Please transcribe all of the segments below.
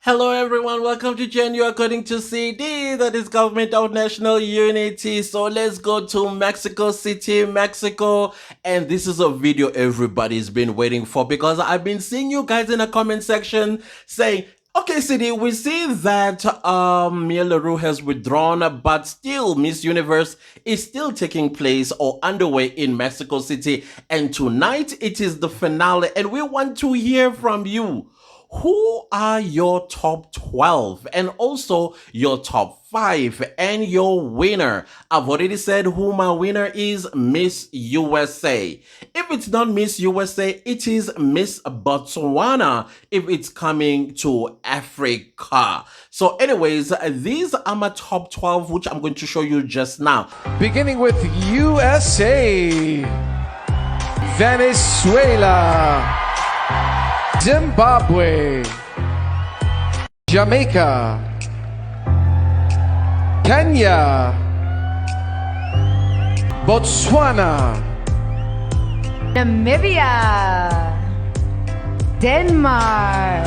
Hello everyone, welcome to Genu according to CD, that is Government of National Unity. So let's go to Mexico City, Mexico. And this is a video everybody's been waiting for because I've been seeing you guys in the comment section saying, okay, CD, we see that Mia LaRue has withdrawn, but still Miss Universe is still taking place or underway in Mexico City. And tonight it is the finale and we want to hear from you. Who are your top 12 and also your top 5 and your winner? I've already said who my winner is, Miss USA. If it's not Miss USA, it is Miss Botswana if it's coming to Africa. So anyways, these are my top 12 which I'm going to show you just now. Beginning with USA, Venezuela, Zimbabwe, Jamaica, Kenya, Botswana, Namibia, Denmark,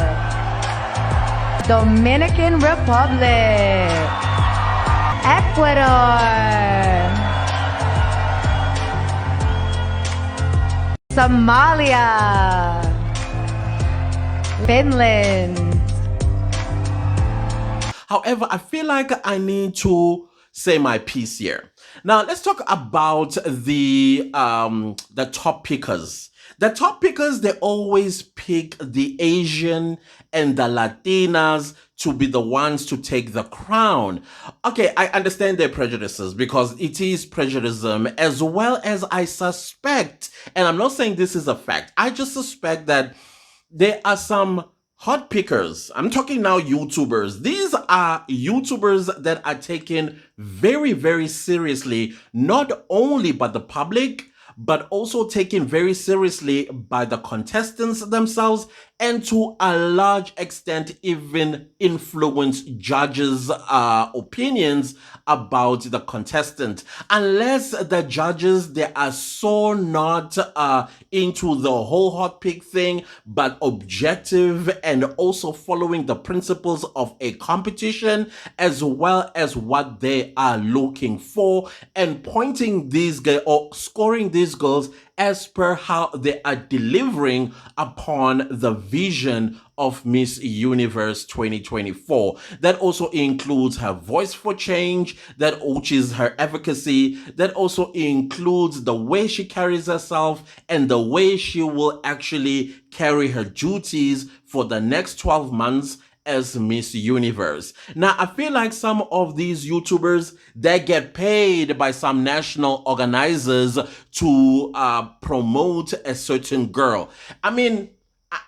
Dominican Republic, Ecuador, Somalia, Finland. However, I feel like I need to say my piece here. Now, let's talk about the top pickers. The top pickers, they always pick the Asian and the Latinas to be the ones to take the crown. Okay, I understand their prejudices because it is prejudice, as well as I suspect, and I'm not saying this is a fact, I just suspect that there are some hot pickers. I'm talking now YouTubers. These are YouTubers that are taken very, very seriously, not only by the public, but also taken very seriously by the contestants themselves, and to a large extent even influence judges' opinions about the contestant. Unless the judges, they are so not into the whole hot pick thing, but objective and also following the principles of a competition as well as what they are looking for, and pointing these guys or scoring these girls as per how they are delivering upon the vision of Miss Universe 2024. That also includes her voice for change, which is her advocacy. That also includes the way she carries herself and the way she will actually carry her duties for the next 12 months as Miss Universe. Now, I feel like some of these YouTubers, they get paid by some national organizers to promote a certain girl. I mean,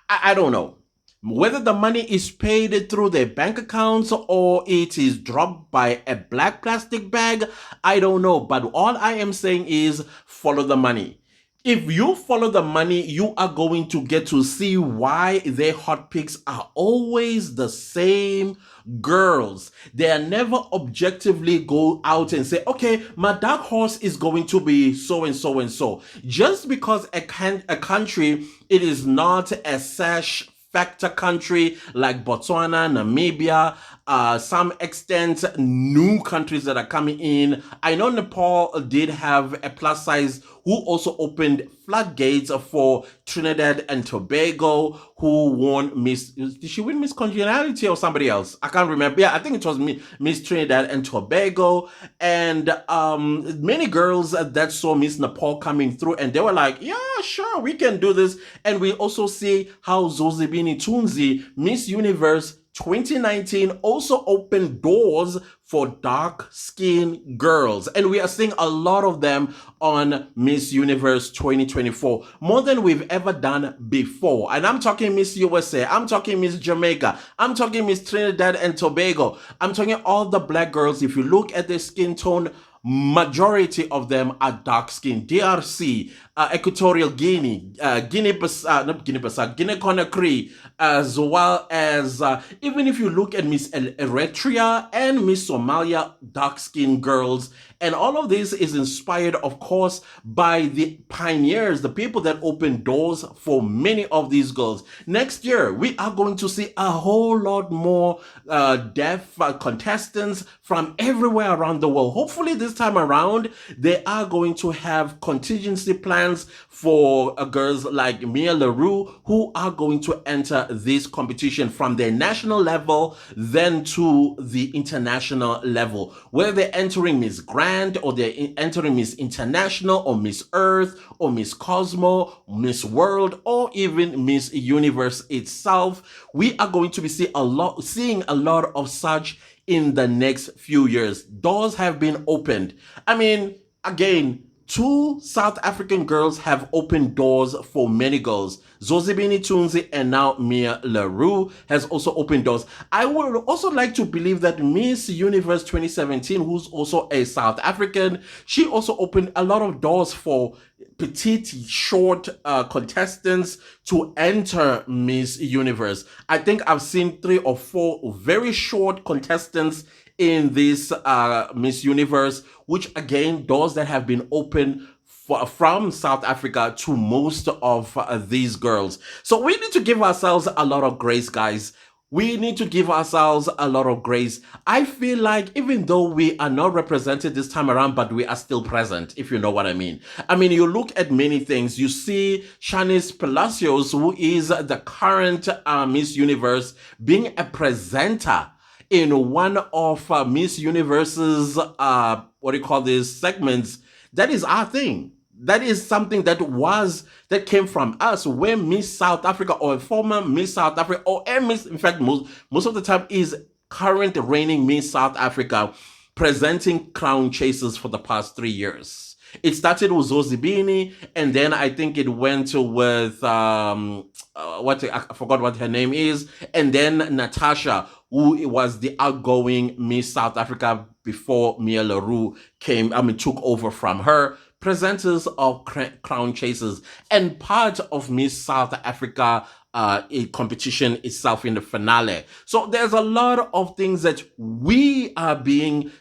I don't know. Whether the money is paid through their bank accounts or it is dropped by a black plastic bag, I don't know. But all I am saying is follow the money. If you follow the money, you are going to get to see why their hot picks are always the same girls. They are never objectively go out and say, okay, my dark horse is going to be so and so and so. Just because a country, it is not a sash factor country like Botswana, Namibia, some extent new countries that are coming in. I know Nepal did have a plus size who also opened floodgates for Trinidad and Tobago, who won Miss, did she win Miss Congeniality or somebody else? I can't remember. Yeah, I think it was Miss Trinidad and Tobago. And many girls that saw Miss Nepal coming through and they were like, yeah, sure, we can do this. And we also see how Zozibini Tunzi, Miss Universe 2019, also opened doors for dark-skinned girls. And we are seeing a lot of them on Miss Universe 2024, more than we've ever done before. And I'm talking Miss USA, I'm talking Miss Jamaica, I'm talking Miss Trinidad and Tobago, I'm talking all the black girls. If you look at their skin tone, majority of them are dark skinned. DRC, Equatorial Guinea, Guinea Conakry, as well as even if you look at Miss Eritrea and Miss Somalia, dark skinned girls. And all of this is inspired, of course, by the pioneers, the people that opened doors for many of these girls. Next year, we are going to see a whole lot more deaf contestants from everywhere around the world. Hopefully, this time around, they are going to have contingency plans for girls like Mia LaRue, who are going to enter this competition from their national level, then to the international level, where they're entering Miss Grand, or they're entering Miss International, or Miss Earth, or Miss Cosmo, Miss World, or even Miss Universe itself. We are going to be seeing a lot of such in the next few years. Doors have been opened. I mean, again, 2 South African girls have opened doors for many girls. Zozibini Tunzi and now Mia LaRue has also opened doors. I would also like to believe that Miss Universe 2017, who's also a South African, she also opened a lot of doors for petite, short contestants to enter Miss Universe. I think I've seen 3 or 4 very short contestants in this Miss Universe, which again, doors that have been open from South Africa to most of these girls. So we need to give ourselves a lot of grace, guys. We need to give ourselves a lot of grace. I feel like even though we are not represented this time around, but we are still present, if you know what I mean. I mean, you look at many things. You see Shanice Palacios, who is the current Miss Universe, being a presenter in one of Miss Universe's, segments. That is our thing. That is something that came from us, where Miss South Africa, or a former Miss South Africa, or a Miss, in fact, most of the time is current reigning Miss South Africa, presenting crown chasers for the past 3 years. It started with Zozibini, and then I think it went with I forgot what her name is, and then Natasha, who was the outgoing Miss South Africa before Mia LaRue took over from her. Presenters of crown chasers and part of Miss South Africa competition itself in the finale. So there's a lot of things that we are leading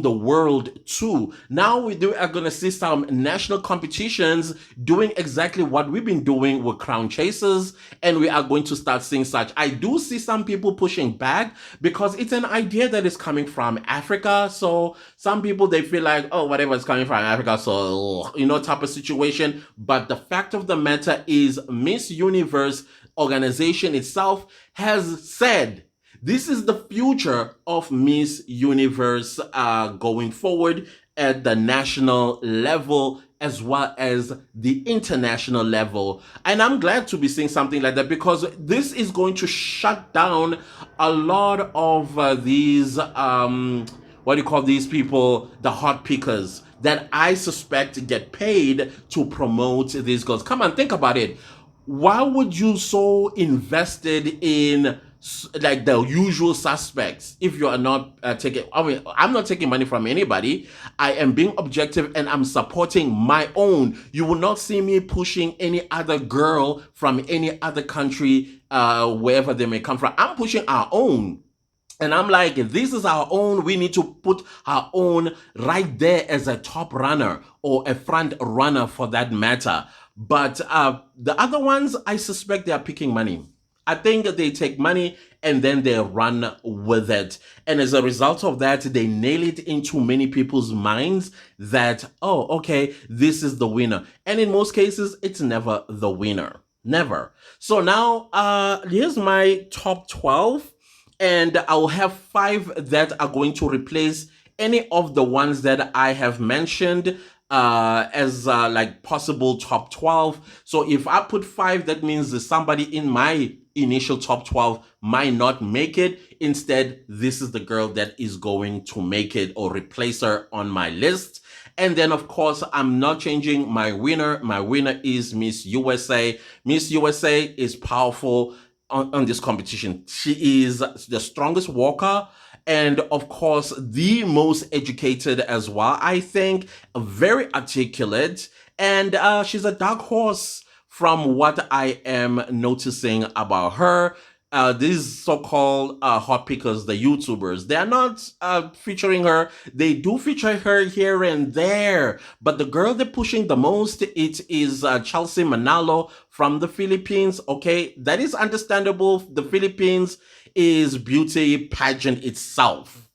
the world to. Now we are going to see some national competitions doing exactly what we've been doing with crown chasers, and we are going to start seeing such. I do see some people pushing back because it's an idea that is coming from Africa. So some people, they feel like, oh, whatever is coming from Africa, so, type of situation. But the fact of the matter is, Miss Universe organization itself has said, this is the future of Miss Universe going forward at the national level as well as the international level. And I'm glad to be seeing something like that, because this is going to shut down a lot of these, these people, the hot pickers, that I suspect get paid to promote these girls. Come on, think about it. Why would you so invested in like the usual suspects if you are not I'm not taking money from anybody. I am being objective and I'm supporting my own. You will not see me pushing any other girl from any other country, wherever they may come from. I'm pushing our own. And I'm like, this is our own. We need to put our own right there as a top runner, or a front runner for that matter. But the other ones, I suspect they are picking money. I think they take money and then they run with it. And as a result of that, they nail it into many people's minds that, oh, okay, this is the winner. And in most cases, it's never the winner. Never. So now, here's my top 12. And I'll have 5 that are going to replace any of the ones that I have mentioned as like possible top 12. So if I put 5, that means that somebody in my initial top 12 might not make it. Instead, this is the girl that is going to make it or replace her on my list. And then, of course, I'm not changing my winner. My winner is Miss USA. Miss USA is powerful. on this competition. She is the strongest walker, and of course the most educated as well. I think very articulate, and she's a dark horse from what I am noticing about her. These so-called hot pickers, the YouTubers, they're not featuring her. They do feature her here and there, but the girl they're pushing the most, it is Chelsea Manalo from the Philippines. Okay, that is understandable. The Philippines is beauty pageant itself.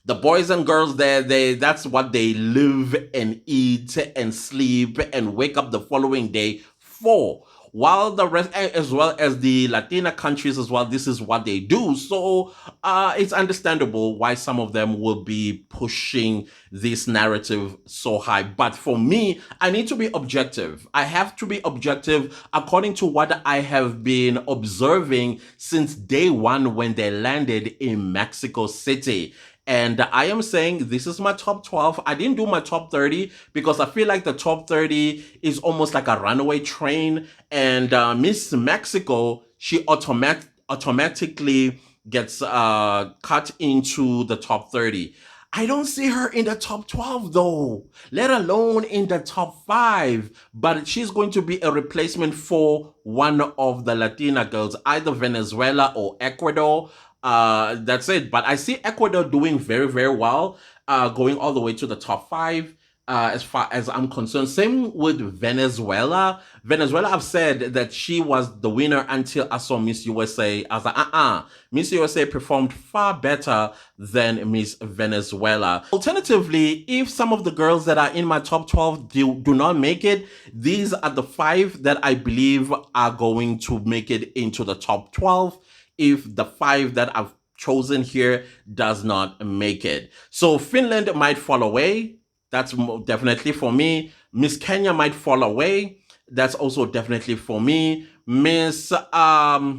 The boys and girls there, that's what they live and eat and sleep and wake up the following day for. While the rest, as well as the Latina countries as well, this is what they do. So it's understandable why some of them will be pushing this narrative so high. But for me, I need to be objective. I have to be objective according to what I have been observing since day one when they landed in Mexico City. And I am saying this is my top 12. I didn't do my top 30 because I feel like the top 30 is almost like a runaway train. And Miss Mexico, she automatically gets cut into the top 30. I don't see her in the top 12 though, let alone in the top 5. But she's going to be a replacement for one of the Latina girls, either Venezuela or Ecuador. That's it. But I see Ecuador doing very, very well, going all the way to the top 5. As far as I'm concerned, same with Venezuela. Venezuela, I've said that she was the winner until I saw Miss USA. I was like, Miss USA performed far better than Miss Venezuela. Alternatively, if some of the girls that are in my top 12 do not make it, these are the 5 that I believe are going to make it into the top 12. If the 5 that I've chosen here does not make it. So Finland might fall away. That's definitely for me. Miss Kenya might fall away. That's also definitely for me. Miss Somalia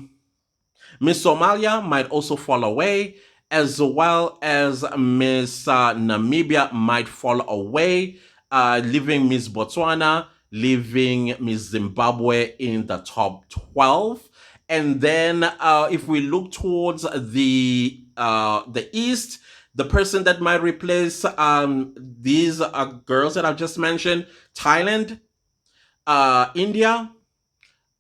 might also fall away, as well as Miss Namibia might fall away, leaving Miss Botswana, leaving Miss Zimbabwe in the top 12. And then if we look towards the East, the person that might replace these girls that I've just mentioned, Thailand, India,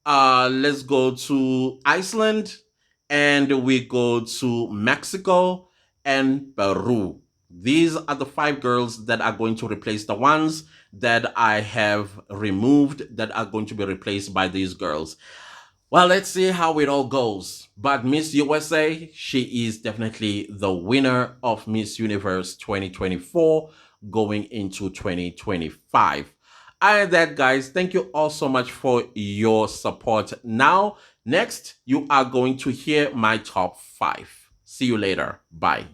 let's go to Iceland, and we go to Mexico and Peru. These are the 5 girls that are going to replace the ones that I have removed that are going to be replaced by these girls. Well, let's see how it all goes. But Miss USA, she is definitely the winner of Miss Universe 2024 going into 2025. And that, guys, thank you all so much for your support. Now, next, you are going to hear my top 5. See you later. Bye.